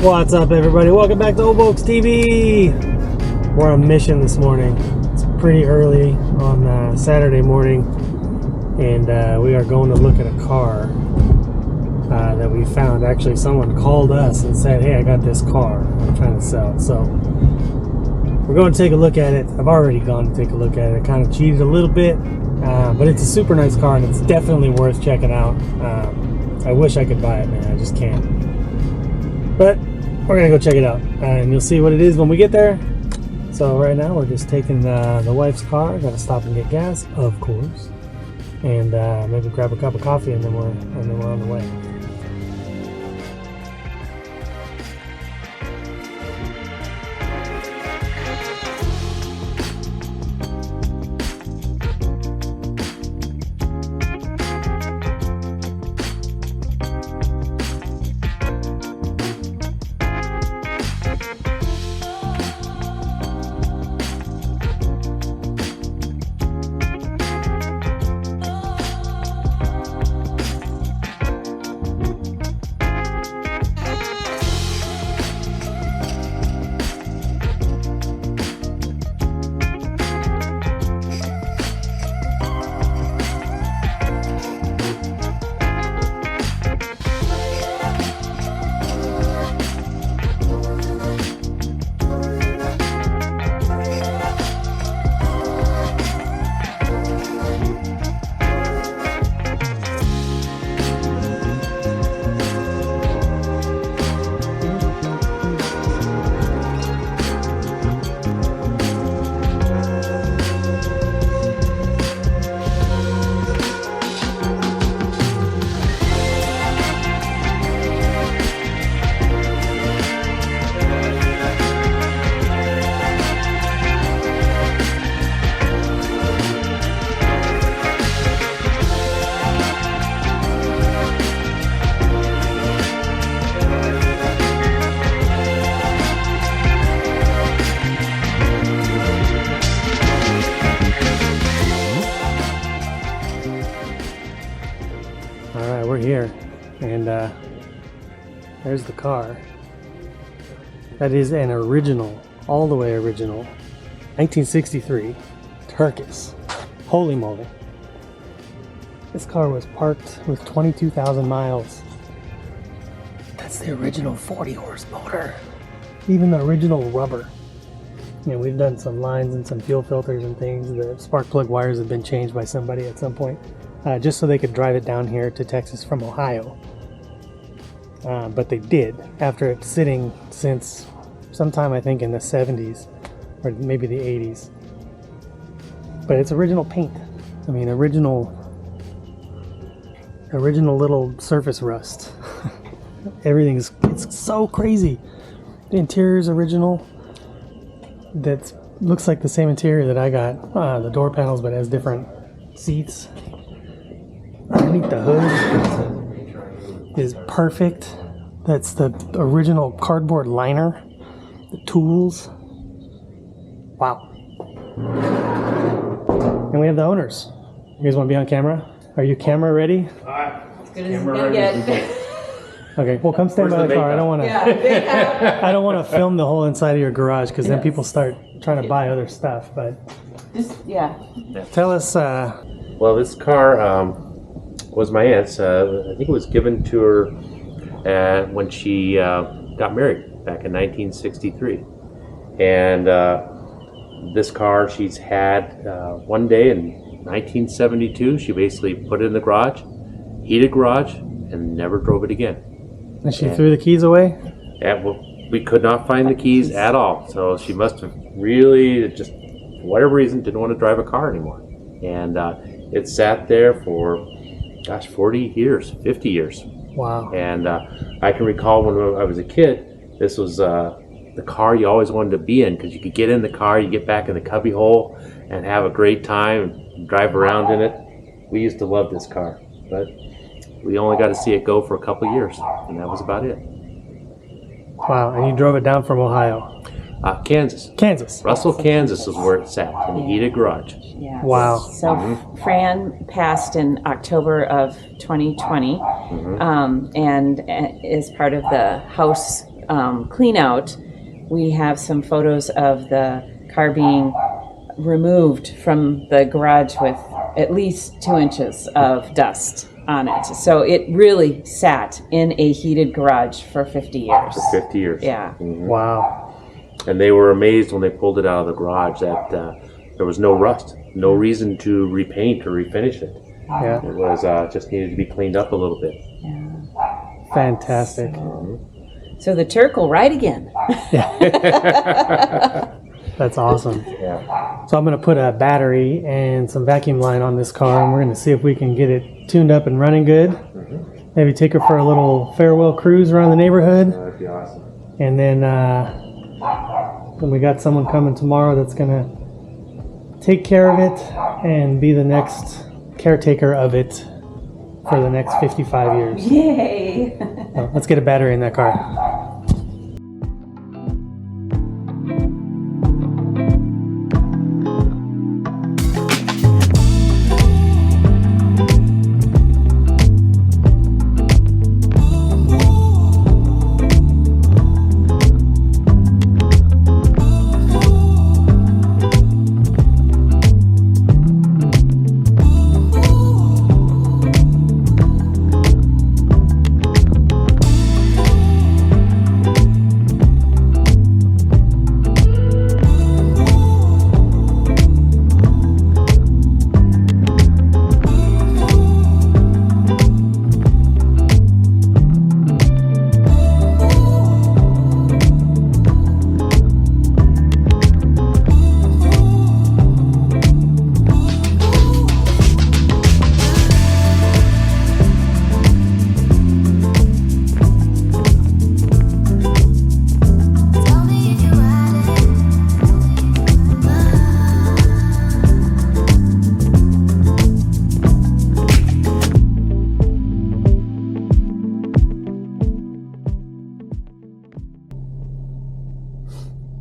What's up, everybody? Welcome back to Volks TV. We're on a mission this morning. It's pretty early on Saturday morning, and we are going to look at a car that we found. Actually, someone called us and said, "Hey, I got this car I'm trying to sell." So we're going to take a look at it. I've already gone to take a look at it. I kind of cheated a little bit, but it's a super nice car, and it's definitely worth checking out. I wish I could buy it, man. I just can't. But we're gonna go check it out, and you'll see what it is when we get there. So right now we're just taking the wife's car. Gotta stop and get gas, of course, and maybe grab a cup of coffee, and then we're on the way. Alright, we're here, and there's the car. That is an original, all the way original, 1963 Turkish. Holy moly. This car was parked with 22,000 miles. That's the original 40 horse motor. Even the original rubber. You know, we've done some lines and some fuel filters and things. The spark plug wires have been changed by somebody at some point. Just so they could drive it down here to Texas from Ohio. But they did, after it's sitting since sometime, I think, in the 70s, or maybe the 80s. But it's original paint. I mean, original little surface rust. It's so crazy. The interior's original. That looks like the same interior that I got, the door panels, but has different seats. Underneath the hood is perfect. That's the original cardboard liner. The tools. Wow. And we have the owners. You guys want to be on camera? Are you camera ready? As good as it's gonna get. Okay, well, come stand by the car. I don't want to. Yeah, I don't want to film the whole inside of your garage, because then people start trying to buy other stuff. But tell us. Well, this car was my aunt's. I think it was given to her when she got married back in 1963. And this car she's had one day in 1972. She basically put it in the garage, heated garage, and never drove it again. And she threw the keys away? Yeah, well, we could not find the keys at all. So she must have really, just for whatever reason, didn't want to drive a car anymore. And it sat there for, 40 years, 50 years. Wow. And I can recall when I was a kid, this was the car you always wanted to be in, because you could get in the car, you get back in the cubby hole, and have a great time, and drive around in it. We used to love this car, but we only got to see it go for a couple of years, and that was about it. Wow, and you drove it down from Ohio? Kansas. Russell, Kansas is where it sat, in the heated garage. Yes. Wow. So Fran passed in October of 2020, and is part of the house clean out, we have some photos of the car being removed from the garage with at least 2 inches of dust on it. So it really sat in a heated garage for 50 years. For 50 years. Yeah. Mhm. Wow. And they were amazed when they pulled it out of the garage that there was no rust, no reason to repaint or refinish it. Yeah. It was just needed to be cleaned up a little bit. Fantastic. So the Turk will ride again. That's awesome. Yeah. So I'm going to put a battery and some vacuum line on this car, and we're going to see if we can get it tuned up and running good. Maybe take her for a little farewell cruise around the neighborhood. That'd be awesome. And then we got someone coming tomorrow that's going to take care of it and be the next caretaker of it for the next 55 years. Yay! So let's get a battery in that car.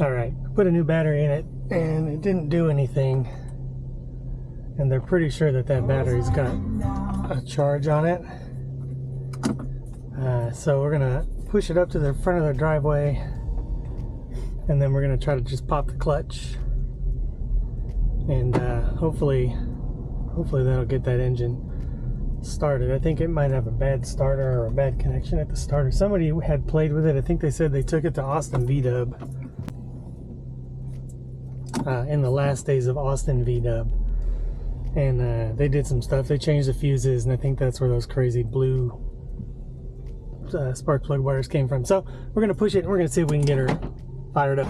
Alright, put a new battery in it and it didn't do anything. And they're pretty sure that that battery's got a charge on it. So we're gonna push it up to the front of the driveway and then we're gonna try to just pop the clutch. And hopefully that'll get that engine started. I think it might have a bad starter or a bad connection at the starter. Somebody had played with it. I think they said they took it to Austin V-Dub. In the last days of Austin V-Dub, and they did some stuff. They changed the fuses, and I think that's where those crazy blue spark plug wires came from. So we're gonna push it and we're gonna see if we can get her fired up.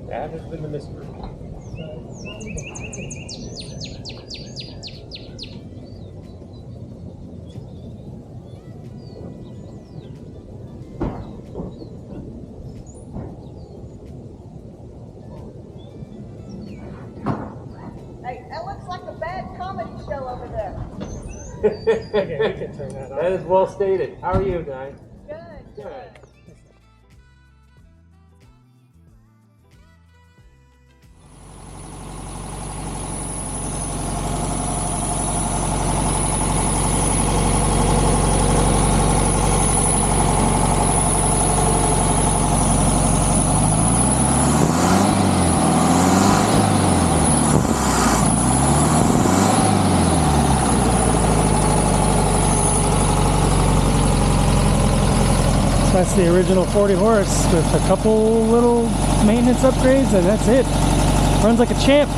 That has been the mystery. Hey, that looks like a bad comedy show over there. Okay, we can turn that off. That is well stated. How are you, Di? Good. Good. That's the original 40 horse with a couple little maintenance upgrades, and that's it. Runs like a champ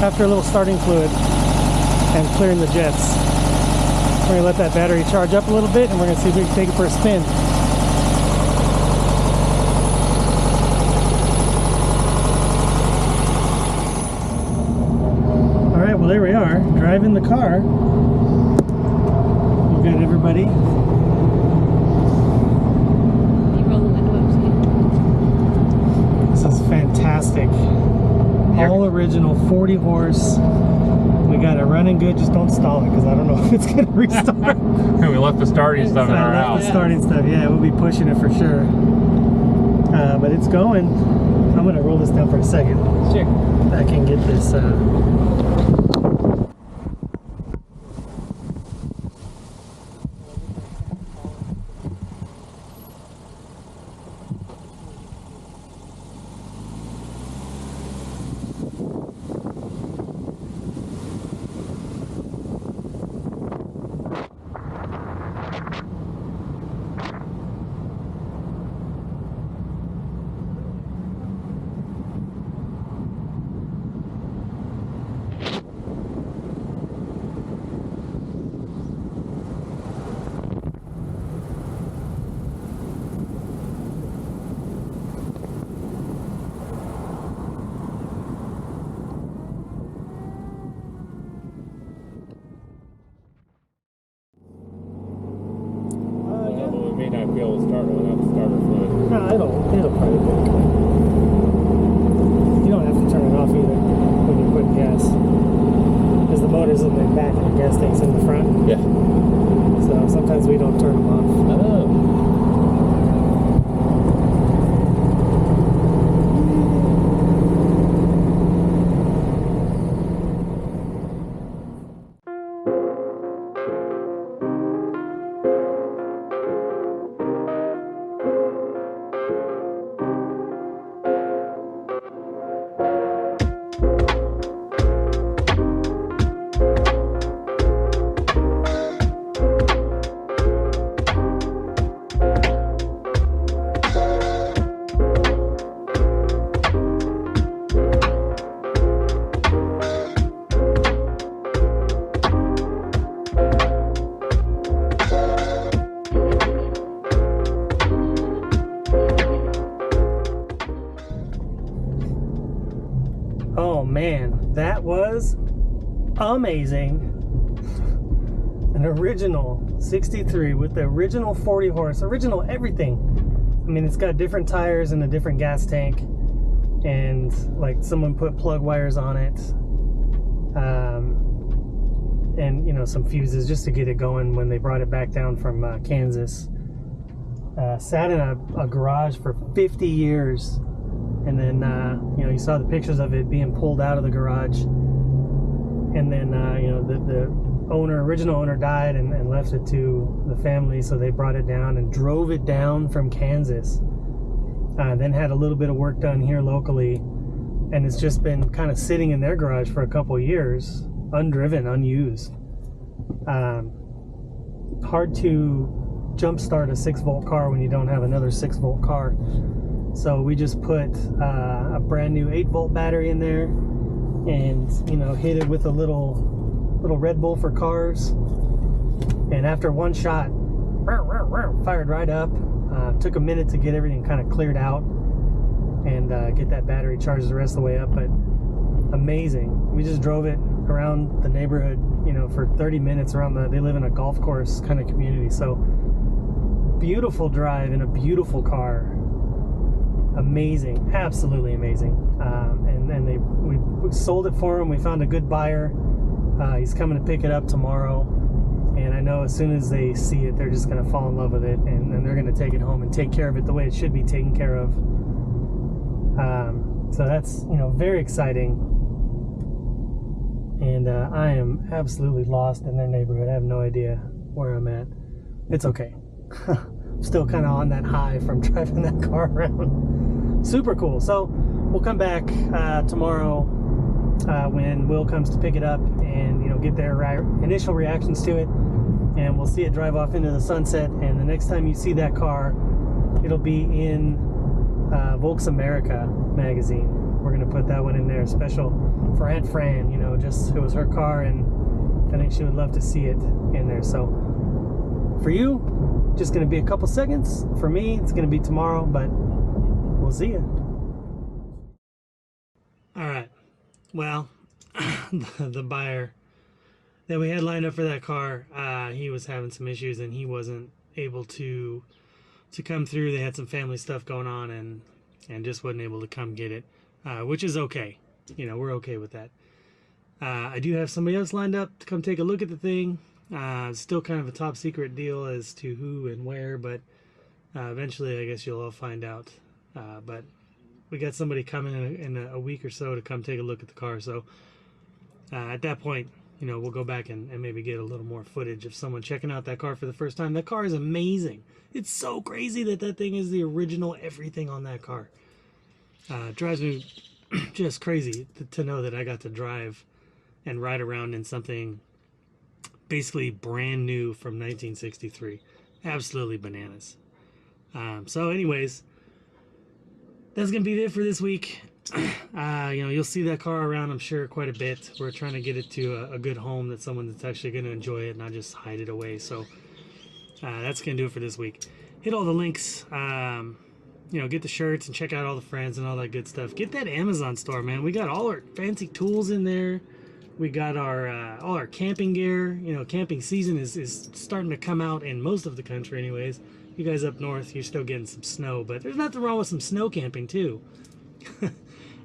after a little starting fluid and clearing the jets. We're gonna let that battery charge up a little bit and we're gonna see if we can take it for a spin. All right, well there we are, driving the car. We've got everybody. This is fantastic. All original 40 horse. We got it running good. Just don't stall it because I don't know if it's going to restart. We left the starting stuff in our I left house. the starting stuff. Yeah, we'll be pushing it for sure. but it's going. I'm gonna roll this down for a second. Sure. I can get this. Well, we may not be able to start without the starter fluid. No, it'll probably work. You don't have to turn it off either when you put gas, because the motor's in the back and the gas tank's in the front. Yeah. So sometimes we don't turn them off. Oh. Oh man, that was amazing. An original 63 with the original 40 horse, original everything. I mean, it's got different tires and a different gas tank, and like someone put plug wires on it, and you know, some fuses just to get it going when they brought it back down from Kansas. Sat in a garage for 50 years. And then, you know, you saw the pictures of it being pulled out of the garage. And then, you know, the original owner died and left it to the family. So they brought it down and drove it down from Kansas. Then had a little bit of work done here locally. And it's just been kind of sitting in their garage for a couple of years, undriven, unused. Hard to jumpstart a 6-volt car when you don't have another 6-volt car. So we just put a brand new 8-volt battery in there, and you know, hit it with a little Red Bull for cars. And after one shot, fired right up. Took a minute to get everything kind of cleared out and get that battery charged the rest of the way up. But amazing. We just drove it around the neighborhood, you know, for 30 minutes around they live in a golf course kind of community. So beautiful drive in a beautiful car. Amazing, absolutely amazing. And we sold it for him. We found a good buyer. He's coming to pick it up tomorrow, and I know as soon as they see it, they're just going to fall in love with it, and they're going to take it home and take care of it the way it should be taken care of. So that's, you know, very exciting. And I am absolutely lost in their neighborhood. I have no idea where I'm at. It's okay. Still kind of on that high from driving that car around. Super cool. So we'll come back tomorrow when Will comes to pick it up, and you know, get their initial reactions to it, and we'll see it drive off into the sunset. And the next time you see that car, it'll be in Volks America magazine. We're gonna put that one in there, special for Aunt Fran. You know, just it was her car, and I think she would love to see it in there. So for you, just gonna be a couple seconds. For me, it's gonna be tomorrow, but we'll see you. All right. Well, the buyer that we had lined up for that car, he was having some issues and he wasn't able to come through. They had some family stuff going on and just wasn't able to come get it, which is okay. You know, we're okay with that. I do have somebody else lined up to come take a look at the thing. Still kind of a top secret deal as to who and where, but eventually I guess you'll all find out But we got somebody coming in a week or so to come take a look at the car. So at that point, we'll go back and maybe get a little more footage of someone checking out that car for the first time. That car is amazing. It's so crazy that thing is the original everything on that car. It drives me just crazy to know that I got to drive and ride around in something basically brand new from 1963. Absolutely bananas. So anyways, that's going to be it for this week. You'll see that car around, I'm sure, quite a bit. We're trying to get it to a good home that someone that's actually going to enjoy it, not just hide it away. So that's going to do it for this week. Hit all the links. Get the shirts and check out all the friends and all that good stuff. Get that Amazon store, man. We got all our fancy tools in there. We got our all our camping gear. Camping season is starting to come out in most of the country anyways. You guys up north, you're still getting some snow, but there's nothing wrong with some snow camping too.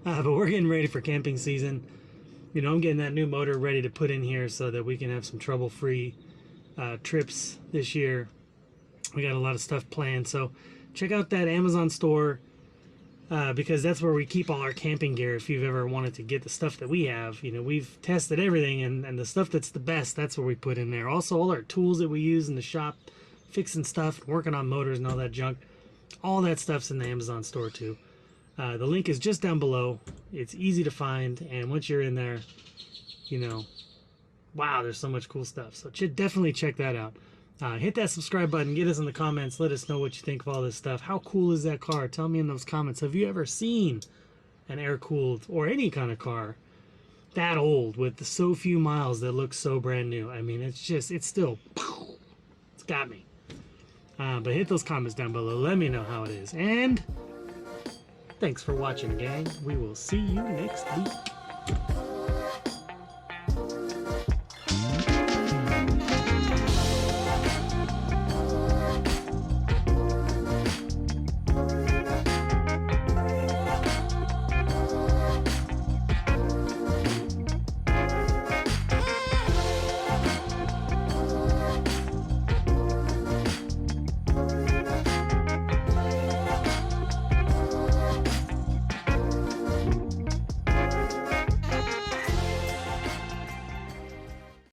But we're getting ready for camping season. I'm getting that new motor ready to put in here so that we can have some trouble-free trips this year. We got a lot of stuff planned, so check out that Amazon store because that's where we keep all our camping gear. If you've ever wanted to get the stuff that we have, we've tested everything, and the stuff that's the best, that's where we put in there. Also, all our tools that we use in the shop, fixing stuff, working on motors and all that junk, all that stuff's in the Amazon store too. The link is just down below. It's easy to find, and once you're in there, wow, there's so much cool stuff. So definitely check that out. Hit that subscribe button. Get us in the comments. Let us know what you think of all this stuff. How cool is that car? Tell me in those comments. Have you ever seen an air-cooled or any kind of car that old with so few miles that looks so brand new? I mean, it's still, it's got me. But hit those comments down below. Let me know how it is. And thanks for watching, gang. We will see you next week.